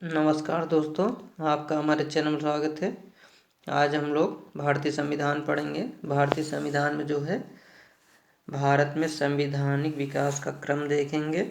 नमस्कार दोस्तों, आपका हमारे चैनल में स्वागत है। आज हम लोग भारतीय संविधान पढ़ेंगे। भारतीय संविधान में जो है भारत में संवैधानिक विकास का क्रम देखेंगे।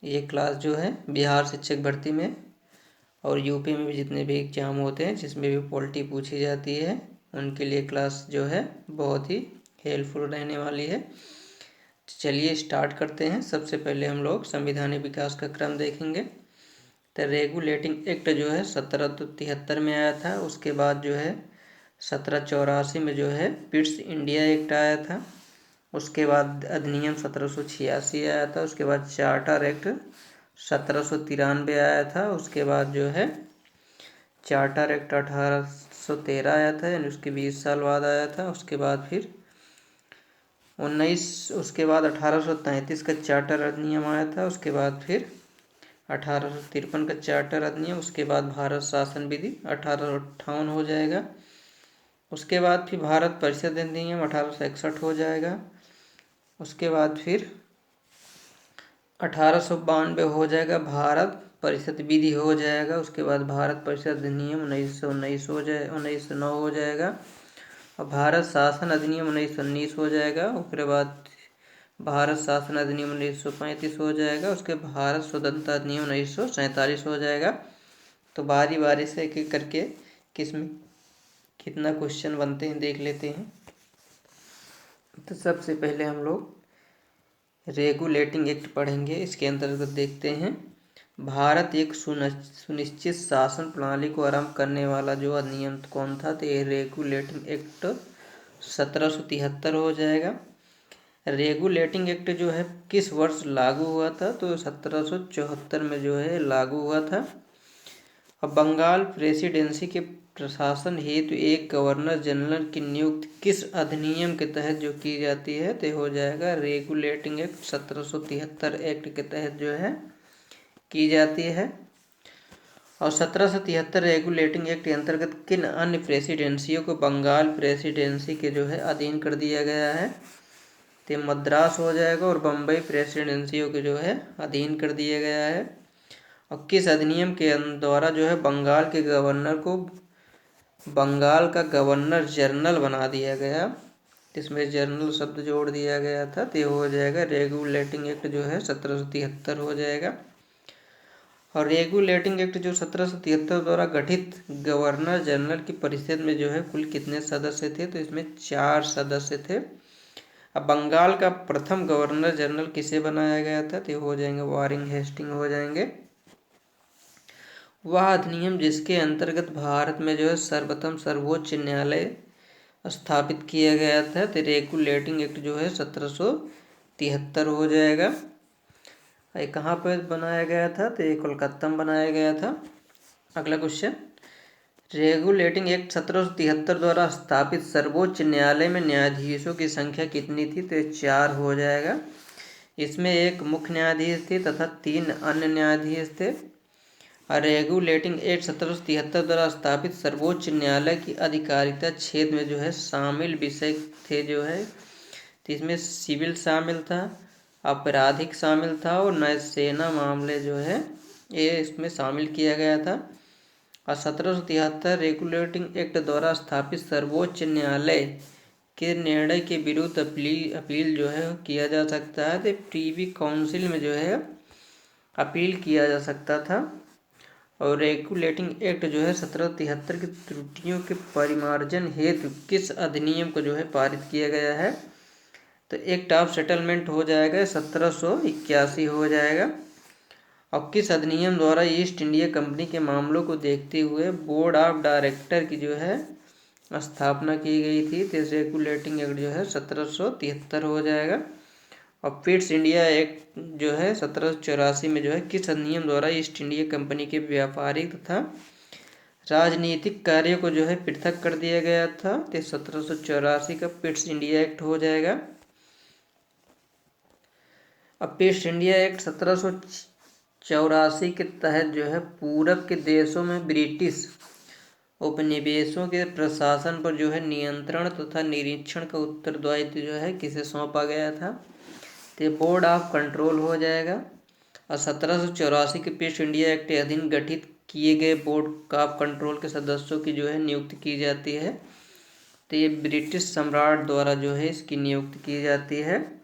ये क्लास जो है बिहार शिक्षक भर्ती में और यूपी में भी जितने भी एग्जाम होते हैं जिसमें भी पॉलिटी पूछी जाती है उनके लिए क्लास जो है बहुत ही हेल्पफुल रहने वाली है। चलिए स्टार्ट करते हैं। सबसे पहले हम लोग संवैधानिक विकास का क्रम देखेंगे। तो रेगुलेटिंग एक्ट जो है 1773 में आया था। उसके बाद जो है 1784 में जो है पिट्स इंडिया एक्ट आया था। उसके बाद अधिनियम 1786 आया था। उसके बाद चार्टर एक्ट 1793 आया था। उसके बाद जो है चार्टर एक्ट 1813 आया था, यानी उसके 20 साल बाद आया था। उसके बाद फिर 1833 का चार्टर अधिनियम आया था। उसके बाद फिर 1853 का चार्टर अधिनियम। उसके बाद भारत शासन विधि 1858 हो जाएगा। उसके बाद फिर भारत परिषद अधिनियम 1861 हो जाएगा। उसके बाद फिर 1892 हो जाएगा, भारत परिषद विधि हो जाएगा। उसके बाद भारत परिषद अधिनियम 1909 हो जाएगा और भारत शासन अधिनियम 1919 हो जाएगा। उसके बाद भारत शासन अधिनियम 1935 हो जाएगा। उसके भारत स्वतंत्रता अधिनियम 1947 हो जाएगा। तो बारी बारी से एक एक करके किसमें कितना क्वेश्चन बनते हैं देख लेते हैं। तो सबसे पहले हम लोग रेगुलेटिंग एक्ट पढ़ेंगे। इसके अंतर्गत देखते हैं भारत एक सुनिश्चित शासन प्रणाली को आरंभ करने वाला जो अधिनियम कौन था, तो ये रेगुलेटिंग एक्ट 1773 हो जाएगा। रेगुलेटिंग एक्ट जो है किस वर्ष लागू हुआ था, तो 1774 में जो है लागू हुआ था। अब बंगाल प्रेसिडेंसी के प्रशासन हेतु एक गवर्नर जनरल की नियुक्ति किस अधिनियम के तहत जो की जाती है, तो हो जाएगा रेगुलेटिंग एक्ट 1773 एक्ट के तहत जो है की जाती है। और 1773 रेगुलेटिंग एक्ट के अंतर्गत किन अन्य प्रेसिडेंसियों को बंगाल प्रेसिडेंसी के जो है अधीन कर दिया गया है, तो मद्रास हो जाएगा और बम्बई प्रेसिडेंसियों के जो है अधीन कर दिया गया है। और किस अधिनियम के द्वारा जो है बंगाल के गवर्नर को बंगाल का गवर्नर जनरल बना दिया गया, इसमें जनरल शब्द जोड़ दिया गया था, तो हो जाएगा रेगुलेटिंग एक्ट जो है 1773 हो जाएगा। और रेगुलेटिंग एक्ट जो 1773 द्वारा गठित गवर्नर जनरल की परिषद में जो है कुल कितने सदस्य थे, तो इसमें 4 सदस्य थे। अब बंगाल का प्रथम गवर्नर जनरल किसे बनाया गया था, तो हो जाएंगे वारिंग हेस्टिंग हो जाएंगे। वह अधिनियम जिसके अंतर्गत भारत में जो है सर्वप्रथम सर्वोच्च न्यायालय स्थापित किया गया था, तो रेगुलेटिंग एक्ट जो है 1773 हो जाएगा। ये कहाँ पर बनाया गया था, तो ये कोलकाता में बनाया गया था। अगला क्वेश्चन, रेगुलेटिंग एक्ट 1773 द्वारा स्थापित सर्वोच्च न्यायालय में न्यायाधीशों की संख्या कितनी थी, तो 4 हो जाएगा। इसमें एक मुख्य न्यायाधीश थे तथा 3 अन्य न्यायाधीश थे। रेगुलेटिंग एक्ट 1773 द्वारा स्थापित सर्वोच्च न्यायालय की अधिकारिता क्षेत्र में जो है शामिल विषय थे जो है, तो इसमें सिविल शामिल था, आपराधिक शामिल था और न्यायसेना मामले जो है ये इसमें शामिल किया गया था। और 1773 रेगुलेटिंग एक्ट द्वारा स्थापित सर्वोच्च न्यायालय के निर्णय के विरुद्ध अपील जो है किया जा सकता है, तो प्रीवी काउंसिल में जो है अपील किया जा सकता था। और रेगुलेटिंग एक्ट जो है 1773 की त्रुटियों के परिमार्जन हेतु किस अधिनियम को जो है पारित किया गया है, तो एक्ट ऑफ सेटलमेंट हो जाएगा 1781 हो जाएगा। और किस अधिनियम द्वारा ईस्ट इंडिया कंपनी के मामलों को देखते हुए बोर्ड ऑफ डायरेक्टर की जो है स्थापना की गई थी, तो रेगुलेटिंग एक्ट जो है 1773 हो जाएगा। और पिट्स इंडिया एक्ट जो है 1784 में जो है किस अधिनियम द्वारा ईस्ट इंडिया कंपनी के व्यापारिक तथा राजनीतिक कार्यों को जो है पृथक कर दिया गया था, तो 1784 का पिट्स इंडिया एक्ट हो जाएगा। अब पिट्स इंडिया एक्ट 1784 के तहत जो है पूरब के देशों में ब्रिटिश उपनिवेशों के प्रशासन पर जो है नियंत्रण तथा निरीक्षण का उत्तरदायित्व जो है किसे सौंपा गया था, तो बोर्ड ऑफ कंट्रोल हो जाएगा। और 1784 के पेस्ट इंडिया एक्ट के अधीन गठित किए गए बोर्ड ऑफ कंट्रोल के सदस्यों की जो है नियुक्ति की जाती है। तो ये ब्रिटिश सम्राट द्वारा जो है इसकी नियुक्ति की जाती है।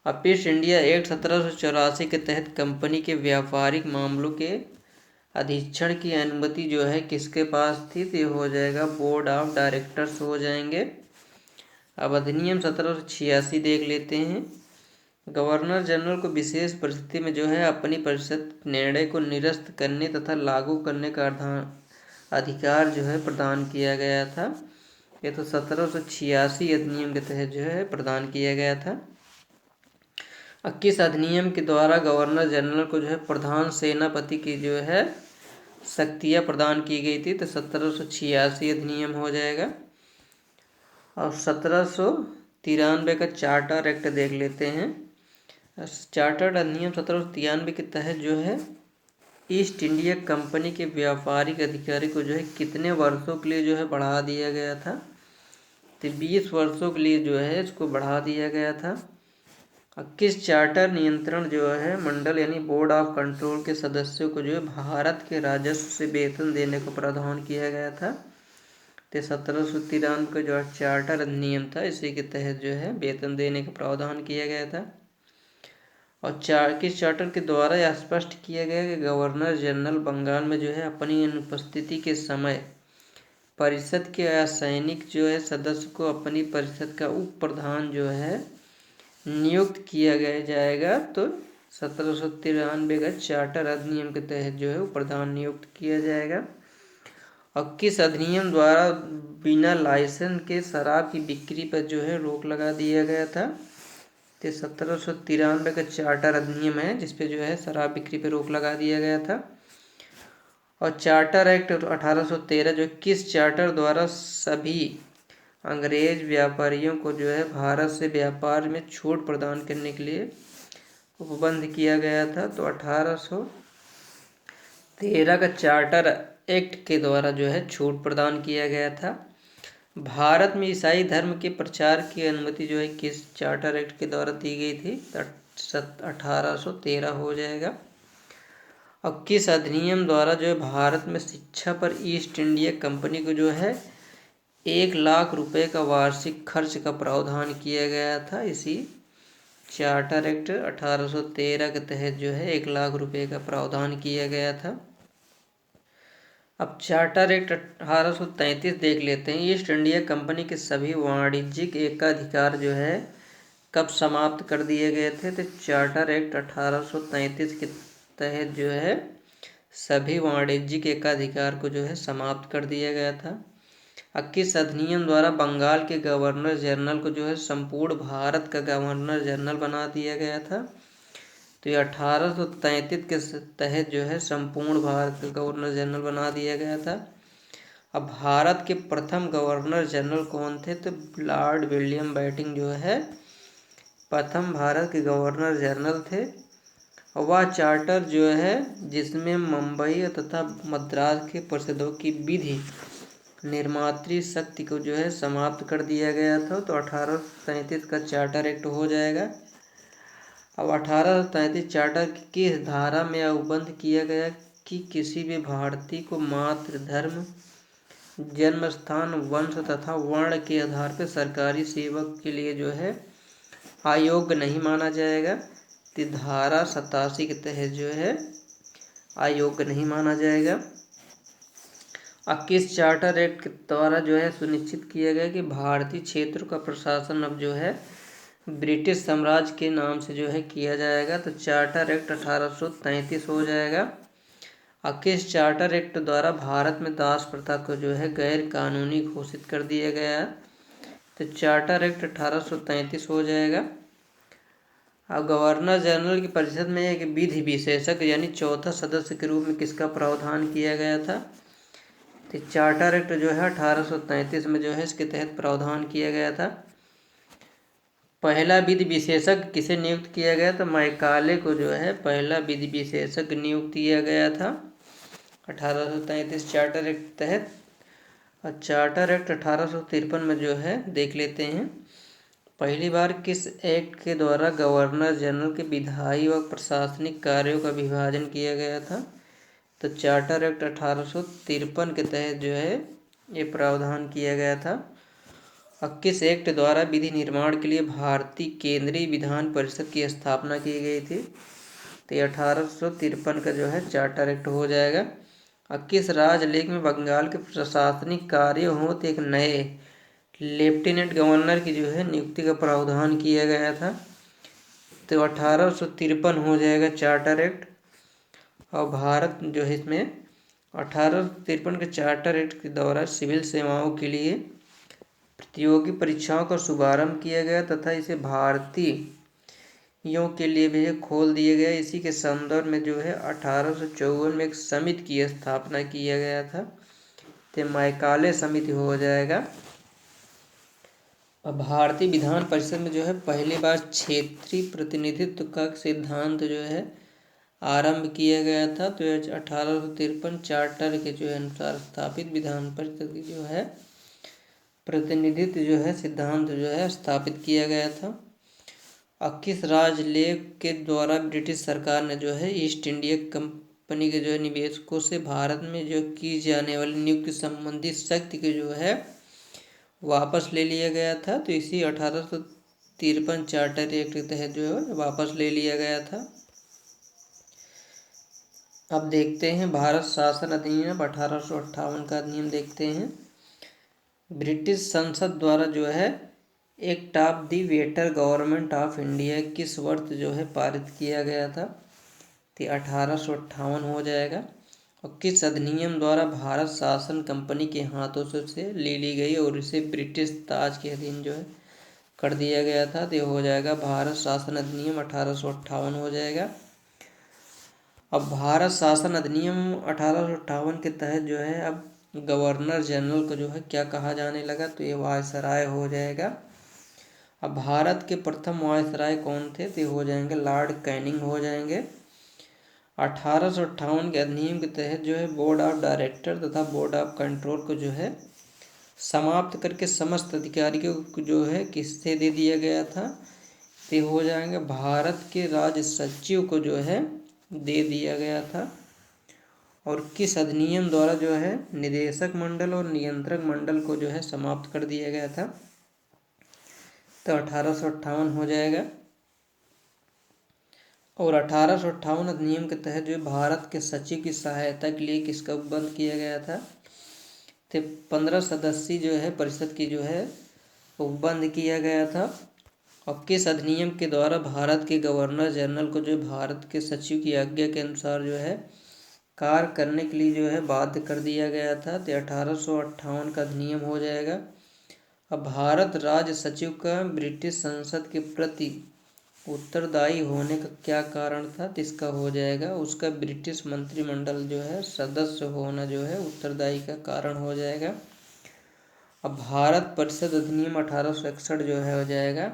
अब पेस्ट इंडिया एक्ट 1784 के तहत कंपनी के व्यापारिक मामलों के अधीक्षण की अनुमति जो है किसके पास थी, तो ये हो जाएगा बोर्ड ऑफ डायरेक्टर्स हो जाएंगे। अब अधिनियम 1786 देख लेते हैं। गवर्नर जनरल को विशेष परिस्थिति में जो है अपनी परिषद निर्णय को निरस्त करने तथा लागू करने का अधिकार जो है प्रदान किया गया था। ये तो 1786 अधिनियम के तहत जो है प्रदान किया गया था। किस अधिनियम के द्वारा गवर्नर जनरल को जो है प्रधान सेनापति की जो है शक्तियाँ प्रदान की गई थी, तो 1786 अधिनियम हो जाएगा। और 1793 का चार्टर एक्ट देख लेते हैं। चार्टर्ड अधिनियम 1793 के तहत जो है ईस्ट इंडिया कंपनी के व्यापारिक अधिकारी को जो है कितने वर्षों के लिए जो है बढ़ा दिया गया था, तो 20 वर्षों के लिए जो है इसको बढ़ा दिया गया था। किस चार्टर नियंत्रण जो है मंडल यानी बोर्ड ऑफ कंट्रोल के सदस्यों को जो है भारत के राजस्व से वेतन देने को प्रावधान किया गया था, तो 1793 का जो चार्टर अधिनियम था इसी के तहत जो है वेतन देने का प्रावधान किया गया था। और किस चार्टर के द्वारा यह स्पष्ट किया गया कि गवर्नर जनरल बंगाल में जो है अपनी अनुपस्थिति के समय परिषद के असैनिक जो है सदस्य को अपनी परिषद का उप प्रधान जो है नियुक्त किया गया जाएगा। तो 1793 का चार्टर अधिनियम के तहत जो है वो प्रधान नियुक्त किया जाएगा। और किस अधिनियम द्वारा बिना लाइसेंस के शराब की बिक्री पर जो है रोक लगा दिया गया था, तो 1793 का चार्टर अधिनियम है जिसपे जो है शराब बिक्री पर रोक लगा दिया गया था। और चार्टर एक्ट 1813 जो किस चार्टर द्वारा सभी अंग्रेज व्यापारियों को जो है भारत से व्यापार में छूट प्रदान करने के लिए उपबंध किया गया था, तो 1813 का चार्टर एक्ट के द्वारा जो है छूट प्रदान किया गया था। भारत में ईसाई धर्म के प्रचार की अनुमति जो है किस चार्टर एक्ट के द्वारा दी गई थी, तो 1813 हो जाएगा। और किस अधिनियम द्वारा जो है भारत में शिक्षा पर ईस्ट इंडिया कंपनी को जो है 1 लाख रुपए का वार्षिक खर्च का प्रावधान किया गया था, इसी चार्टर एक्ट 1813 के तहत जो है 1 लाख रुपए का प्रावधान किया गया था। अब चार्टर एक्ट 1833 देख लेते हैं। ईस्ट इंडिया कंपनी के सभी वाणिज्यिक एकाधिकार जो है कब समाप्त कर दिए गए थे, तो चार्टर एक्ट 1833 के तहत जो है सभी वाणिज्यिक एकाधिकार को जो है समाप्त कर दिया गया था। किस अधिनियम द्वारा बंगाल के गवर्नर जनरल को जो है संपूर्ण भारत का गवर्नर जनरल बना दिया गया था, तो ये 1833 के तहत जो है संपूर्ण भारत का गवर्नर जनरल बना दिया गया था। अब भारत के प्रथम गवर्नर जनरल कौन थे, तो लॉर्ड विलियम बेंटिंक जो है प्रथम भारत के गवर्नर जनरल थे। और वह चार्टर जो है जिसमें मुंबई तथा मद्रास के परिषदों की विधि निर्मात्री शक्ति को जो है समाप्त कर दिया गया था, तो 1833 का चार्टर एक्ट हो जाएगा। अब 1833 चार्टर की किस धारा में अनुबंध किया गया कि किसी भी भारतीय को मातृ धर्म, जन्म स्थान, वंश तथा वर्ण के आधार पर सरकारी सेवक के लिए जो है अयोग्य नहीं माना जाएगा, तो धारा 87 के तहत जो है अयोग्य नहीं माना जाएगा। अब किस चार्टर एक्ट के द्वारा जो है सुनिश्चित किया गया कि भारतीय क्षेत्र का प्रशासन अब जो है ब्रिटिश साम्राज्य के नाम से जो है किया जाएगा, तो चार्टर एक्ट 1833 हो जाएगा। अब किस चार्टर एक्ट द्वारा भारत में दास प्रथा को जो है गैर कानूनी घोषित कर दिया गया, तो चार्टर एक्ट 1833 हो जाएगा। अब गवर्नर जनरल की परिषद में एक विधि विशेषज्ञ यानी चौथा सदस्य के रूप में किसका प्रावधान किया गया था, तो चार्टर एक्ट जो है 1833 में जो है इसके तहत प्रावधान किया गया था। पहला विधि विशेषज्ञ किसे नियुक्त किया गया, तो मैकाले को जो है पहला विधि विशेषज्ञ नियुक्त किया गया था 1833 चार्टर एक्ट तहत। और चार्टर एक्ट 1853 में जो है देख लेते हैं। पहली बार किस एक्ट के द्वारा गवर्नर जनरल के विधायी व प्रशासनिक कार्यों का विभाजन किया गया था? तो चार्टर एक्ट 1853 के तहत जो है ये प्रावधान किया गया था। और किस एक्ट द्वारा विधि निर्माण के लिए भारतीय केंद्रीय विधान परिषद की स्थापना की गई थी? तो 1853 का जो है चार्टर एक्ट हो जाएगा। और किस राजलेख में बंगाल के प्रशासनिक कार्य हों तो एक नए लेफ्टिनेंट गवर्नर की जो है नियुक्ति का प्रावधान किया गया था? तो 1853 हो जाएगा चार्टर एक्ट। और भारत जो है इसमें 1853 के चार्टर एक्ट के द्वारा सिविल सेवाओं के लिए प्रतियोगी परीक्षाओं का शुभारंभ किया गया तथा इसे भारतीयों के लिए भी खोल दिया गया। इसी के संदर्भ में जो है 1854 में एक समिति की स्थापना किया गया था, तो मैकाले समिति हो जाएगा। अब भारतीय विधान परिषद में जो है पहली बार क्षेत्रीय प्रतिनिधित्व का सिद्धांत जो है आरंभ किया गया था। तो 1853 चार्टर के जो है अनुसार स्थापित विधान परिषद की जो है प्रतिनिधित्व जो है सिद्धांत जो है स्थापित किया गया था। और किस राजलेख के द्वारा ब्रिटिश सरकार ने जो है ईस्ट इंडिया कंपनी के जो है निवेशकों से भारत में जो की जाने वाली नियुक्ति संबंधी शक्ति के जो है वापस ले लिया गया था? तो इसी 1853 चार्टर एक्ट के तहत जो है वापस ले लिया गया था। अब देखते हैं भारत शासन अधिनियम 1858 का अधिनियम देखते हैं। ब्रिटिश संसद द्वारा जो है act of the waiter government of India किस वर्ष जो है पारित किया गया था? तो 1858 हो जाएगा। और किस अधिनियम द्वारा भारत शासन कंपनी के हाथों से ले ली गई और इसे ब्रिटिश ताज के अधीन जो है कर दिया गया था? तो हो जाएगा भारत शासन अधिनियम 1858 हो जाएगा। अब भारत शासन अधिनियम 1858 के तहत जो है अब गवर्नर जनरल को जो है क्या कहा जाने लगा? तो ये वायसराय हो जाएगा। अब भारत के प्रथम वायसराय कौन थे? तो हो जाएंगे लॉर्ड कैनिंग हो जाएंगे। 1858 के अधिनियम के तहत जो है बोर्ड ऑफ डायरेक्टर तथा बोर्ड ऑफ कंट्रोल को जो है समाप्त करके समस्त अधिकारियों को जो है किससे दे दिया गया था? तो हो जाएंगे भारत के राज्य सचिव को जो है दे दिया गया था। और किस अधिनियम द्वारा जो है निदेशक मंडल और नियंत्रक मंडल को जो है समाप्त कर दिया गया था? तो 1858 हो जाएगा। और 1858 अधिनियम के तहत जो भारत के सचिव की सहायता के लिए किसका उपबंध किया गया था? तो 15 सदस्यीय जो है परिषद की जो है उपबंध किया गया था। और किस अधिनियम के द्वारा भारत के गवर्नर जनरल को जो भारत के सचिव की आज्ञा के अनुसार जो है कार्य करने के लिए जो है बाध्य कर दिया गया था? तो 1858 का अधिनियम हो जाएगा। अब भारत राज्य सचिव का ब्रिटिश संसद के प्रति उत्तरदायी होने का क्या कारण था? तो इसका हो जाएगा उसका ब्रिटिश मंत्रिमंडल जो है सदस्य होना जो है उत्तरदायी का कारण हो जाएगा। अब भारत परिषद अधिनियम 1861 जो है हो जाएगा।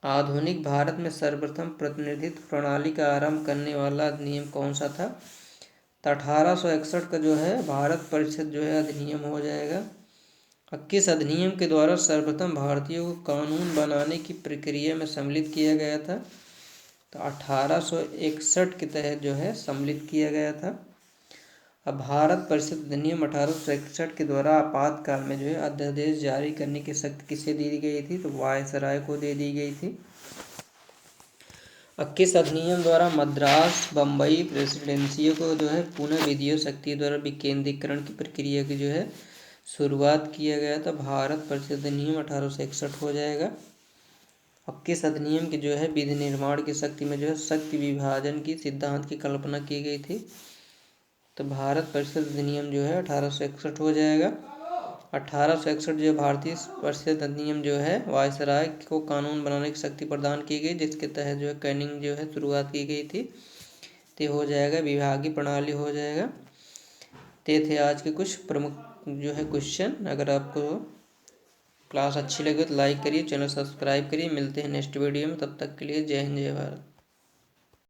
आधुनिक भारत में सर्वप्रथम प्रतिनिधित्व प्रणाली का आरंभ करने वाला अधिनियम कौन सा था? तो 1861 का जो है भारत परिषद जो है अधिनियम हो जाएगा। किस अधिनियम के द्वारा सर्वप्रथम भारतीयों को कानून बनाने की प्रक्रिया में सम्मिलित किया गया था? तो 1861 के तहत जो है सम्मिलित किया गया था। अब भारत परिषद अधिनियम 1861 के द्वारा आपातकाल में जो है अध्यादेश जारी करने की शक्ति किसे दी गई थी? तो वायसराय को दे दी गई थी। अब किस अधिनियम द्वारा मद्रास बम्बई प्रेसिडेंसियों को जो है पुनः विधियों शक्ति द्वारा विकेंद्रीकरण की प्रक्रिया की जो है शुरुआत किया गया था? भारत परिषद अधिनियम 1861 हो जाएगा। अब किस अधिनियम की जो है विधि निर्माण की शक्ति में जो है शक्ति विभाजन की सिद्धांत की कल्पना की गई थी? तो भारत परिषद अधिनियम जो है 1861 हो जाएगा। 1861 जो भारतीय परिषद अधिनियम जो है वायसराय को कानून बनाने की शक्ति प्रदान की गई, जिसके तहत जो है कैनिंग जो है शुरुआत की गई थी। तो हो जाएगा विभागीय प्रणाली हो जाएगा। ते थे आज के कुछ प्रमुख जो है क्वेश्चन। अगर आपको क्लास अच्छी लगे तो लाइक करिए, चैनल सब्सक्राइब करिए। मिलते हैं नेक्स्ट वीडियो में, तब तक के लिए जय हिंद जय भारत।